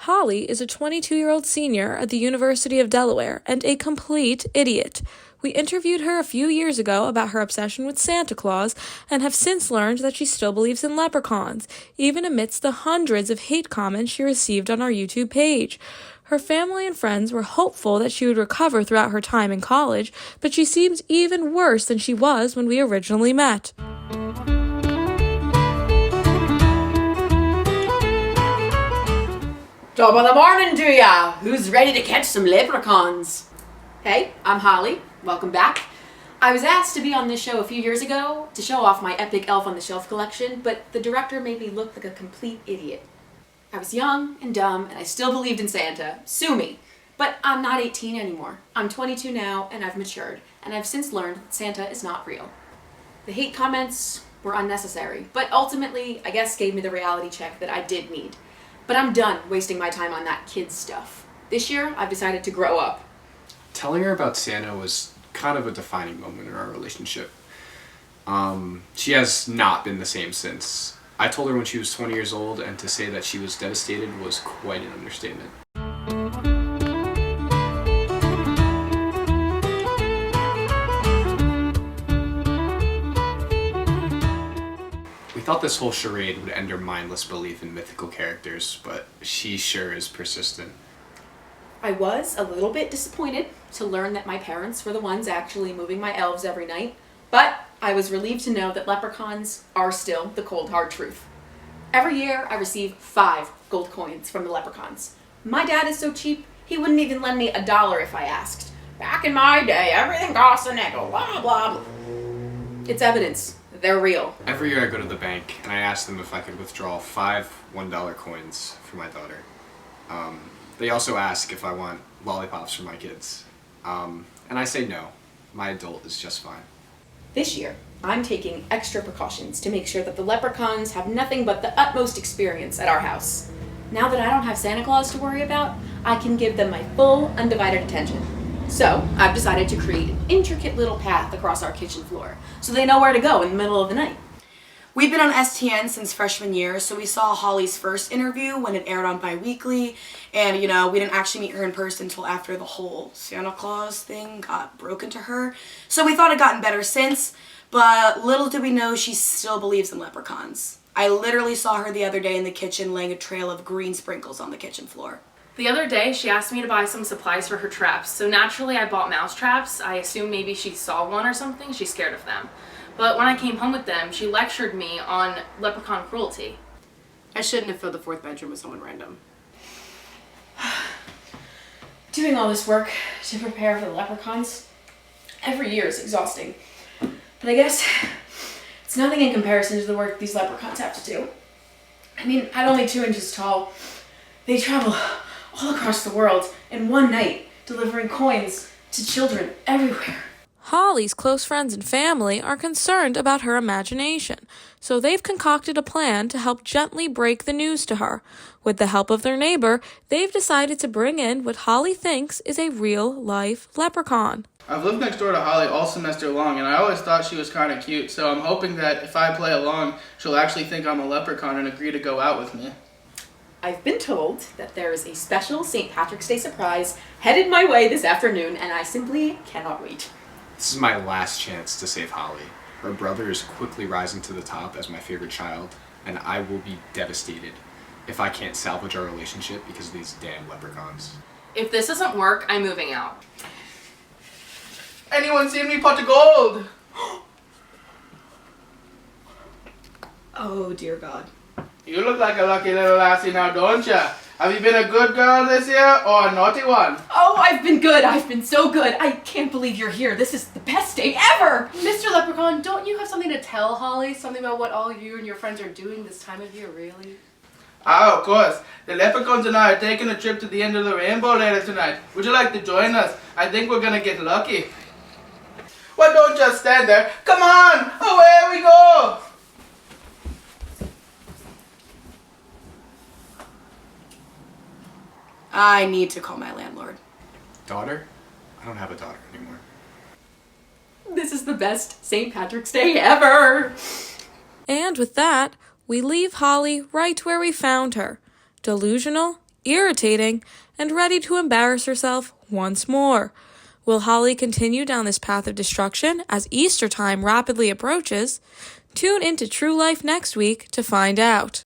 Holly is a 22-year-old senior at the University of Delaware and a complete idiot. We interviewed her a few years ago about her obsession with Santa Claus and have since learned that she still believes in leprechauns, even amidst the hundreds of hate comments she received on our YouTube page. Her family and friends were hopeful that she would recover throughout her time in college, but she seems even worse than she was when we originally met. Top of the morning to ya! Who's ready to catch some leprechauns? Hey, I'm Holly. Welcome back. I was asked to be on this show a few years ago to show off my epic Elf on the Shelf collection, but the director made me look like a complete idiot. I was young and dumb, and I still believed in Santa. Sue me. But I'm not 18 anymore. I'm 22 now, and I've matured, and I've since learned that Santa is not real. The hate comments were unnecessary, but ultimately, I guess, gave me the reality check that I did need. But I'm done wasting my time on that kid stuff. This year, I've decided to grow up. Telling her about Santa was kind of a defining moment in our relationship. She has not been the same since. I told her when she was 20 years old, and to say that she was devastated was quite an understatement. We thought this whole charade would end her mindless belief in mythical characters, but she sure is persistent. I was a little bit disappointed to learn that my parents were the ones actually moving my elves every night, but I was relieved to know that leprechauns are still the cold hard truth. Every year I receive 5 gold coins from the leprechauns. My dad is so cheap, he wouldn't even lend me $1 if I asked. Back in my day, everything cost a nickel, blah, blah, blah. It's evidence. They're real. Every year I go to the bank and I ask them if I could withdraw 5 $1 coins for my daughter. They also ask if I want lollipops for my kids. And I say no. My adult is just fine. This year, I'm taking extra precautions to make sure that the leprechauns have nothing but the utmost experience at our house. Now that I don't have Santa Claus to worry about, I can give them my full, undivided attention. So, I've decided to create an intricate little path across our kitchen floor, so they know where to go in the middle of the night. We've been on STN since freshman year, so we saw Holly's first interview when it aired on Biweekly, and we didn't actually meet her in person until after the whole Santa Claus thing got broken to her. So we thought it gotten better since, but little did we know she still believes in leprechauns. I literally saw her the other day in the kitchen laying a trail of green sprinkles on the kitchen floor. The other day, she asked me to buy some supplies for her traps, so naturally I bought mouse traps. I assumed maybe she saw one or something, she's scared of them. But when I came home with them, she lectured me on leprechaun cruelty. I shouldn't have filled the 4th bedroom with someone random. Doing all this work to prepare for the leprechauns every year is exhausting. But I guess it's nothing in comparison to the work these leprechauns have to do. I mean, at only 2 inches tall, they travel all across the world in one night, delivering coins to children everywhere. Holly's close friends and family are concerned about her imagination, so they've concocted a plan to help gently break the news to her. With the help of their neighbor, they've decided to bring in what Holly thinks is a real-life leprechaun. I've lived next door to Holly all semester long, and I always thought she was kind of cute, so I'm hoping that if I play along, she'll actually think I'm a leprechaun and agree to go out with me. I've been told that there is a special St. Patrick's Day surprise headed my way this afternoon, and I simply cannot wait. This is my last chance to save Holly. Her brother is quickly rising to the top as my favorite child, and I will be devastated if I can't salvage our relationship because of these damn leprechauns. If this doesn't work, I'm moving out. Anyone seen me pot of gold? Oh, dear God. You look like a lucky little lassie now, don't ya? Have you been a good girl this year or a naughty one? Oh, I've been good. I've been so good. I can't believe you're here. This is the best day ever. Mr. Leprechaun, don't you have something to tell Holly? Something about what all you and your friends are doing this time of year, really? Ah, of course. The leprechauns and I are taking a trip to the end of the rainbow later tonight. Would you like to join us? I think we're gonna get lucky. Well, don't just stand there. Come on, away we go! I need to call my landlord. Daughter? I don't have a daughter anymore. This is the best St. Patrick's Day ever. And with that, we leave Holly right where we found her, delusional, irritating, and ready to embarrass herself once more. Will Holly continue down this path of destruction as Easter time rapidly approaches? Tune into True Life next week to find out.